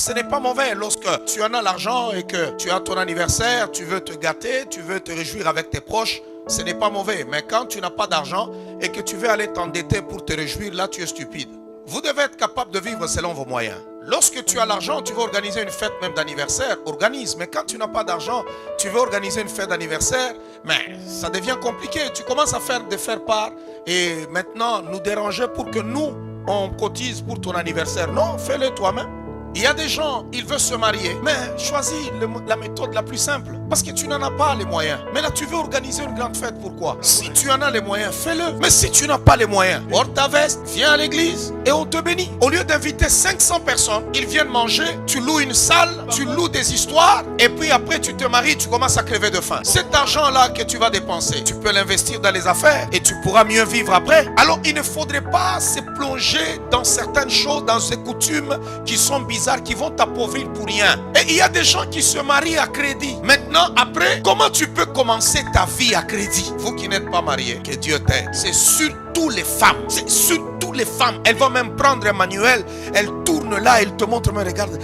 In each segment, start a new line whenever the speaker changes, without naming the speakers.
Ce n'est pas mauvais lorsque tu en as l'argent et que tu as ton anniversaire, tu veux te gâter, tu veux te réjouir avec tes proches. Ce n'est pas mauvais. Mais quand tu n'as pas d'argent et que tu veux aller t'endetter pour te réjouir, là tu es stupide. Vous devez être capable de vivre selon vos moyens. Lorsque tu as l'argent, tu veux organiser une fête même d'anniversaire, organise. Mais quand tu n'as pas d'argent, tu veux organiser une fête d'anniversaire, mais ça devient compliqué. Tu commences à faire part et maintenant nous déranger pour que nous, on cotise pour ton anniversaire. Non, fais-le toi-même. Il y a des gens, ils veulent se marier, mais choisis la méthode la plus simple. Parce que tu n'en as pas les moyens. Mais là, tu veux organiser une grande fête, pourquoi? Si tu en as les moyens, fais-le. Mais si tu n'as pas les moyens, porte ta veste, viens à l'église et on te bénit. Au lieu d'inviter 500 personnes, ils viennent manger, tu loues une salle, tu loues des histoires, et puis après tu te maries, tu commences à crever de faim. Cet argent-là que tu vas dépenser, tu peux l'investir dans les affaires et tu pourras mieux vivre après. Alors, il ne faudrait pas se plonger dans certaines choses, dans ces coutumes qui sont bizarres, qui vont t'appauvrir pour rien. Et il y a des gens qui se marient à crédit. Maintenant, après, comment tu peux commencer ta vie à crédit? Vous qui n'êtes pas mariés, que Dieu t'aide. C'est surtout les femmes. C'est surtout les femmes. Elles vont même prendre un manuel, elles tournent là, elles te montrent, mais regarde,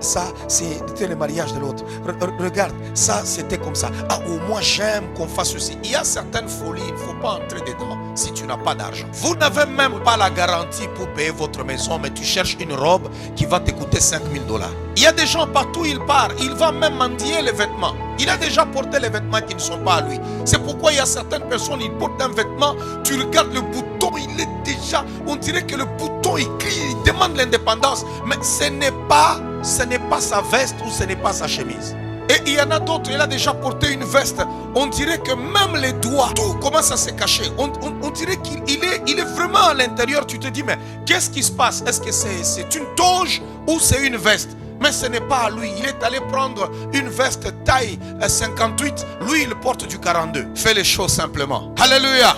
ça, c'était le mariage de l'autre. Regarde, ça, c'était comme ça. Ah, au moins, j'aime qu'on fasse ceci. Il y a certaines folies, il ne faut pas entrer dedans si tu n'as pas d'argent. Vous n'avez même pas la garantie pour payer votre maison, mais tu cherches une robe qui va te coûter 5000 $. Il y a des gens partout, il part, il va même mendier les vêtements. Il a déjà porté les vêtements qui ne sont pas à lui. C'est pourquoi il y a certaines personnes, ils portent un vêtement, tu regardes le bouton, il est déjà, on dirait que le bouton, il crie, il demande l'indépendance. Mais ce n'est pas sa veste ou ce n'est pas sa chemise. Et il y en a d'autres, il a déjà porté une veste. On dirait que même les doigts, tout commence à se cacher. On dirait qu'il est vraiment à l'intérieur. Tu te dis, mais qu'est-ce qui se passe? Est-ce que c'est une toge ou c'est une veste? Mais ce n'est pas à lui. Il est allé prendre une veste taille 58. Lui, il porte du 42. Fais les choses simplement. Alléluia.